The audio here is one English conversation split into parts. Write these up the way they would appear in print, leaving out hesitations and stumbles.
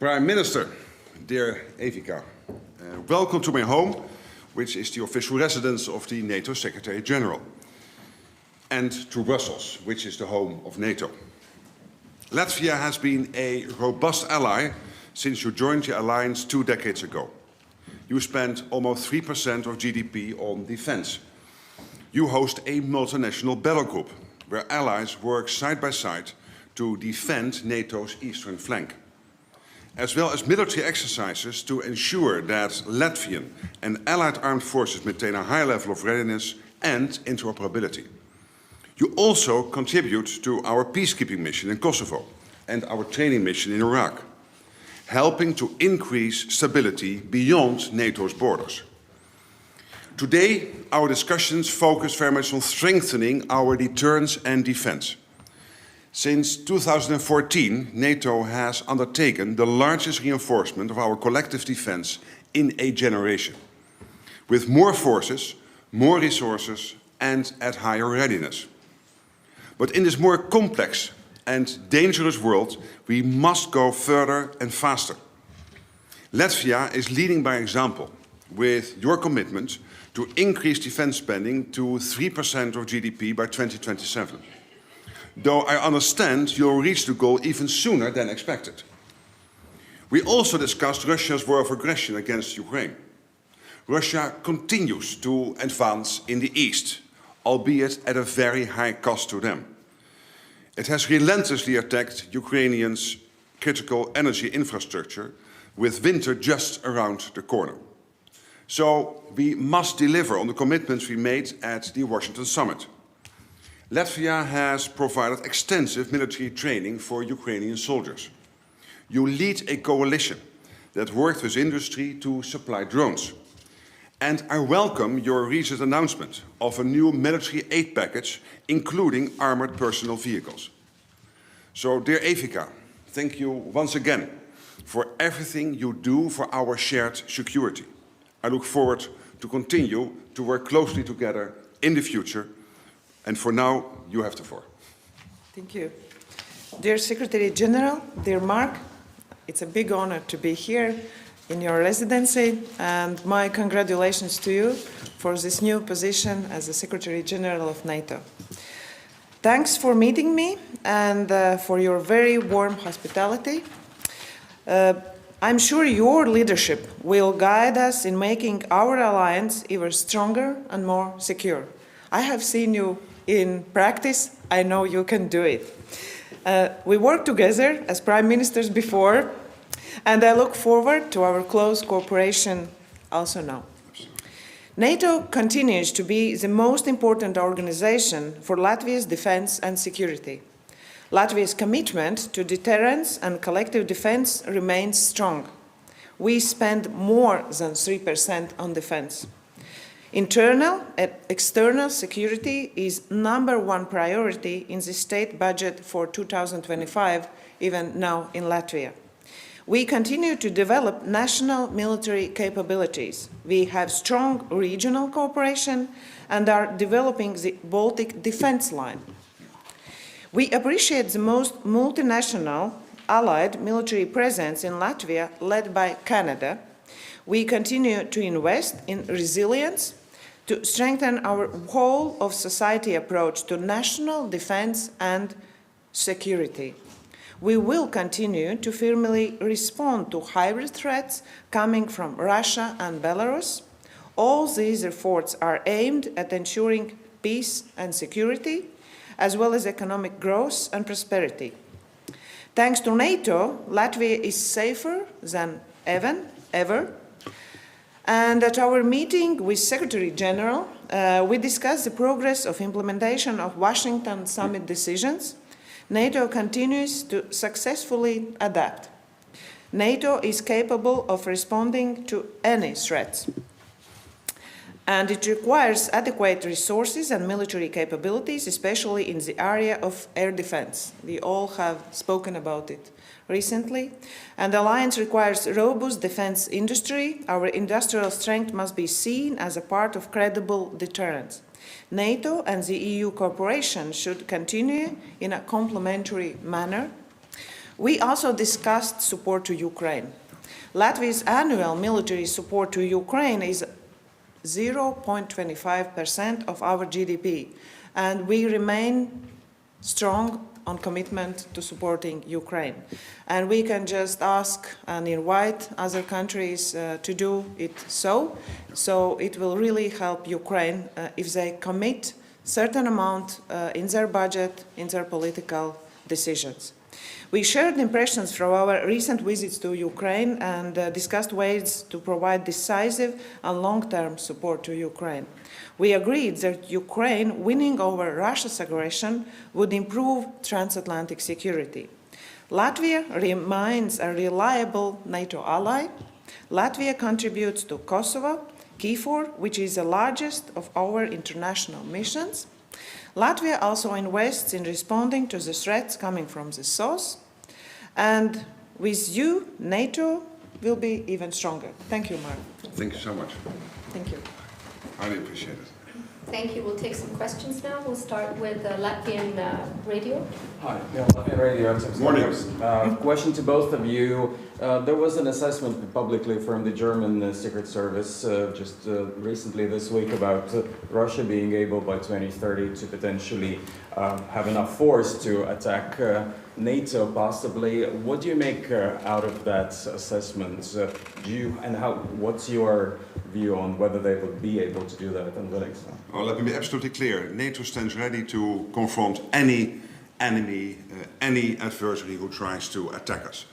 Prime Minister, dear Evika, welcome to my home, which is the official residence of the NATO Secretary General, and to Brussels, which is the home of NATO. Latvia has been a robust ally since you joined the alliance 2 decades ago. You spend almost 3% of GDP on defense. You host a multinational battle group where allies work side by side to defend NATO's eastern flank, as well as military exercises to ensure that Latvian and allied armed forces maintain a high level of readiness and interoperability. You also contribute to our peacekeeping mission in Kosovo and our training mission in Iraq, helping to increase stability beyond NATO's borders. Today, our discussions focus very much on strengthening our deterrence and defense. Since 2014, NATO has undertaken the largest reinforcement of our collective defense in a generation, with more forces, more resources, and at higher readiness. But in this more complex and dangerous world, we must go further and faster. Latvia is leading by example with your commitment to increase defense spending to 3% of GDP by 2027. Though I understand you'll reach the goal even sooner than expected. We also discussed Russia's war of aggression against Ukraine. Russia continues to advance in the east, albeit at a very high cost to them. It has relentlessly attacked Ukrainians' critical energy infrastructure, with winter just around the corner. So we must deliver on the commitments we made at the Washington summit. Latvia has provided extensive military training for Ukrainian soldiers. You lead a coalition that worked with industry to supply drones. And I welcome your recent announcement of a new military aid package, including armored personal vehicles. So, dear Evika, thank you once again for everything you do for our shared security. I look forward to continue to work closely together in the future. And for now, you have the floor. Thank you. Dear Secretary General, dear Mark, it's a big honor to be here in your residency, and my congratulations to you for this new position as the Secretary General of NATO. Thanks for meeting me and for your very warm hospitality. I'm sure your leadership will guide us in making our alliance even stronger and more secure. I have seen you in practice. I know you can do it. We worked together as prime ministers before, and I look forward to our close cooperation also now. NATO continues to be the most important organization for Latvia's defense and security. Latvia's commitment to deterrence and collective defense remains strong. We spend more than 3% on defense. Internal and external security is #1 priority in the state budget for 2025, even now in Latvia. We continue to develop national military capabilities. We have strong regional cooperation and are developing the Baltic Defense Line. We appreciate the most multinational allied military presence in Latvia, led by Canada. We continue to invest in resilience to strengthen our whole of society approach to national defense and security. We will continue to firmly respond to hybrid threats coming from Russia and Belarus. All these efforts are aimed at ensuring peace and security, as well as economic growth and prosperity. Thanks to NATO, Latvia is safer than ever. And at our meeting with Secretary General, we discussed the progress of implementation of Washington summit decisions. NATO continues to successfully adapt. NATO is capable of responding to any threats. And it requires adequate resources and military capabilities, especially in the area of air defense. We all have spoken about it recently. And the alliance requires robust defense industry. Our industrial strength must be seen as a part of credible deterrence. NATO and the EU cooperation should continue in a complementary manner. We also discussed support to Ukraine. Latvia's annual military support to Ukraine is 0.25% of our GDP, and we remain strong on commitment to supporting Ukraine. And we can just ask and invite other countries to do it so it will really help Ukraine if they commit certain amount in their budget, in their political decisions. We shared impressions from our recent visits to Ukraine and discussed ways to provide decisive and long-term support to Ukraine. We agreed that Ukraine winning over Russia's aggression would improve transatlantic security. Latvia remains a reliable NATO ally. Latvia contributes to Kosovo, KFOR, which is the largest of our international missions. Latvia also invests in responding to the threats coming from the south. And with you, NATO will be even stronger. Thank you, Mark. Thank you so much. Thank you. Highly appreciate it. Thank you. We'll take some questions now. We'll start with Latvian radio. Hi, Latvian radio. Morning. Question to both of you. There was an assessment publicly from the German Secret Service just recently this week about Russia being able by 2030 to potentially have enough force to attack NATO possibly. What do you make out of that assessment? What's your view on whether they would be able to do that and what extent? Well, let me be absolutely clear. NATO stands ready to confront any enemy, any adversary who tries to attack us.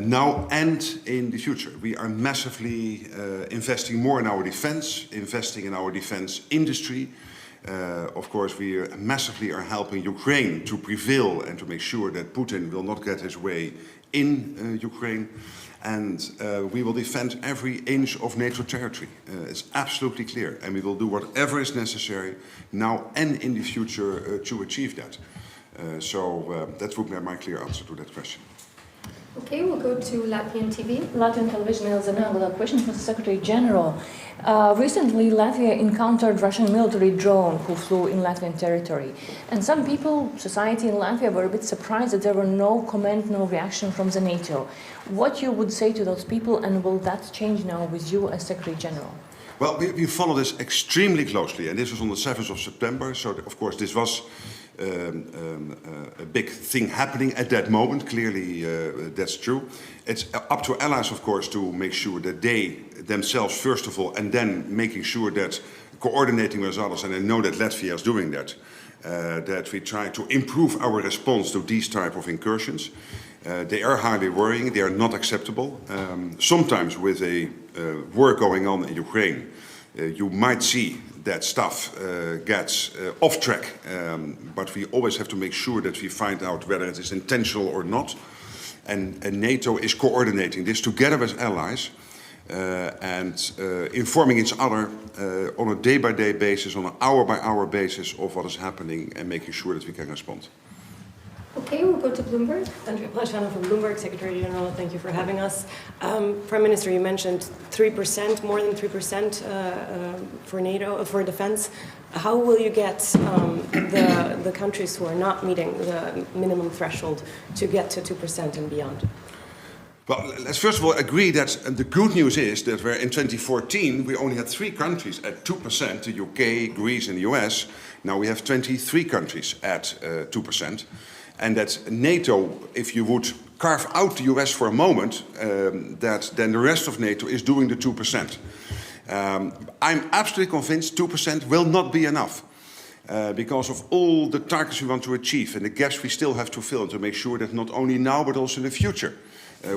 Now and in the future. We are massively investing more in our defense, investing in our defense industry. Of course, we massively are helping Ukraine to prevail and to make sure that Putin will not get his way in Ukraine. And we will defend every inch of NATO territory. It's absolutely clear. And we will do whatever is necessary now and in the future to achieve that. That would be my clear answer to that question. Okay, we'll go to Latvian TV. Latvian television, Ilza Nagla. Question for the Secretary General. Recently, Latvia encountered Russian military drone who flew in Latvian territory. And some people, society in Latvia, were a bit surprised that there were no comment, no reaction from the NATO. What you would say to those people, and will that change now with you as Secretary General? Well, we follow this extremely closely, and this was on the 7th of September. So, of course, this was a big thing happening at that moment. Clearly, that's true. It's up to allies, of course, to make sure that they themselves, first of all, and then making sure that coordinating with others, and I know that Latvia is doing that, that we try to improve our response to these type of incursions. They are highly worrying. They are not acceptable. Sometimes with a war going on in Ukraine, you might see that stuff gets off track, but we always have to make sure that we find out whether it is intentional or not. And NATO is coordinating this together with allies and informing each other on a day-by-day basis, on an hour-by-hour basis of what is happening and making sure that we can respond. Okay, we'll go to Bloomberg. Andrea Plashana from Bloomberg, Secretary General, thank you for having us. Prime Minister, you mentioned 3%, more than 3% for NATO, for defense. How will you get the countries who are not meeting the minimum threshold to get to 2% and beyond? Well, let's first of all agree that the good news is that where in 2014 we only had 3 countries at 2%, the UK, Greece and the US. Now we have 23 countries at 2%. And that NATO, if you would carve out the US for a moment, that then the rest of NATO is doing the 2%. I'm absolutely convinced 2% will not be enough because of all the targets we want to achieve and the gaps we still have to fill to make sure that not only now but also in the future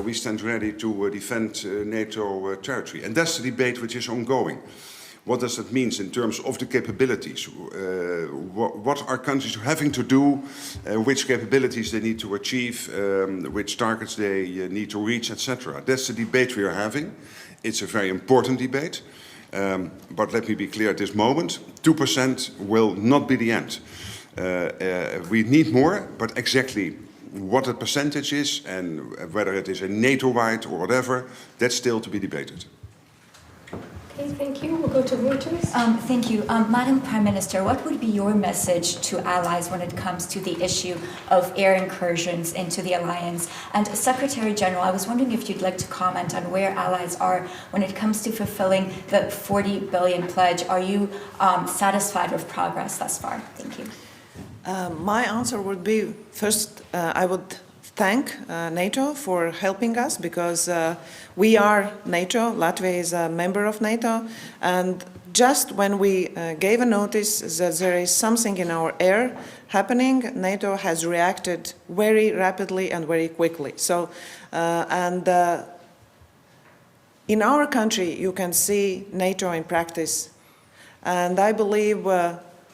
we stand ready to defend NATO territory. And that's the debate which is ongoing. What does that mean in terms of the capabilities? What are countries having to do? Which capabilities they need to achieve? Which targets they need to reach, etc. That's the debate we are having. It's a very important debate. But let me be clear at this moment, 2% will not be the end. We need more, but exactly what the percentage is and whether it is a NATO-wide or whatever, that's still to be debated. Okay, thank you. We'll go to Rutte. Thank you. Madam Prime Minister, what would be your message to allies when it comes to the issue of air incursions into the alliance? And Secretary General, I was wondering if you'd like to comment on where allies are when it comes to fulfilling the 40 billion pledge. Are you satisfied with progress thus far? Thank you. My answer would be, first, I would thank NATO for helping us, because we are NATO, Latvia is a member of NATO, and just when we gave a notice that there is something in our air happening, NATO has reacted very rapidly and very quickly. So, in our country, you can see NATO in practice, and I believe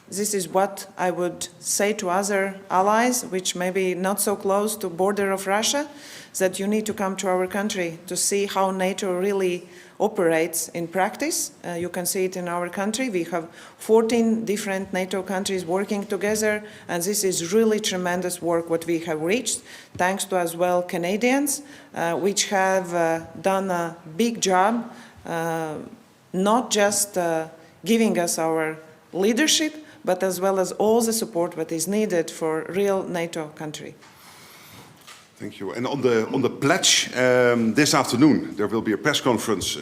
this is what I would say to other allies, which may be not so close to border of Russia, that you need to come to our country to see how NATO really operates in practice. You can see it in our country. We have 14 different NATO countries working together, and this is really tremendous work what we have reached, thanks to as well Canadians, which have done a big job, not just giving us our leadership, but as well as all the support that is needed for real NATO country. Thank you. And on the pledge, this afternoon there will be a press conference,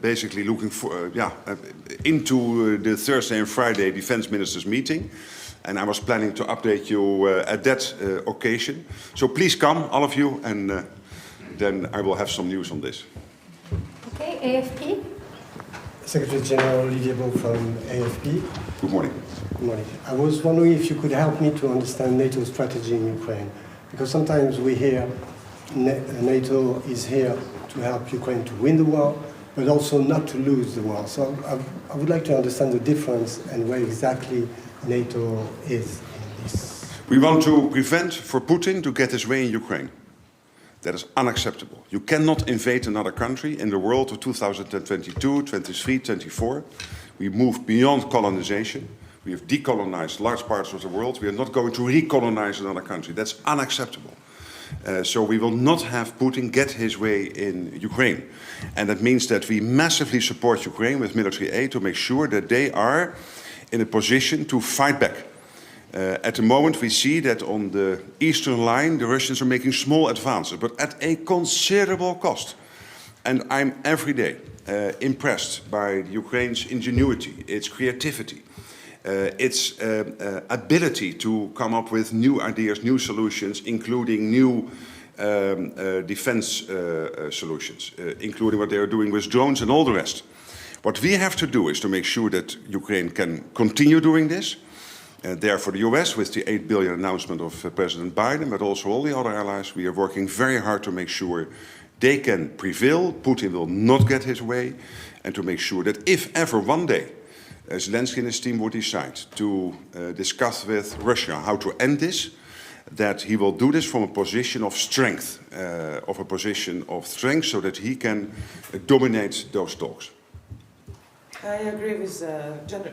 basically looking for into the Thursday and Friday Defense Ministers meeting, and I was planning to update you at that occasion. So please come, all of you, and then I will have some news on this. Okay, AFP. Secretary General Olivier Beau from AFP. Good morning. Good morning. I was wondering if you could help me to understand NATO's strategy in Ukraine, because sometimes we hear NATO is here to help Ukraine to win the war, but also not to lose the war. So I would like to understand the difference and where exactly NATO is in this. We want to prevent for Putin to get his way in Ukraine. That is unacceptable. You cannot invade another country in the world of 2022, 23, 24. We moved beyond colonization. We have decolonized large parts of the world. We are not going to recolonize another country. That's unacceptable. So we will not have Putin get his way in Ukraine. And that means that we massively support Ukraine with military aid to make sure that they are in a position to fight back. At the moment, we see that on the eastern line, the Russians are making small advances, but at a considerable cost. And I'm every day impressed by Ukraine's ingenuity, its creativity, its ability to come up with new ideas, new solutions, including new defense solutions, including what they are doing with drones and all the rest. What we have to do is to make sure that Ukraine can continue doing this. Therefore, the US, with the $8 billion announcement of President Biden, but also all the other allies, we are working very hard to make sure they can prevail, Putin will not get his way, and to make sure that if ever one day Zelensky and his team would decide to discuss with Russia how to end this, that he will do this from a position of strength, so that he can dominate those talks. I agree with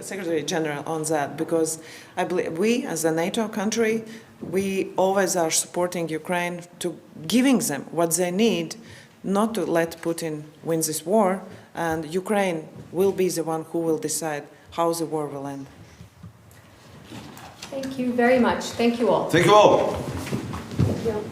Secretary General on that, because I believe we, as a NATO country, we always are supporting Ukraine to giving them what they need, not to let Putin win this war, and Ukraine will be the one who will decide how the war will end. Thank you very much. Thank you all. Thank you all. Thank you.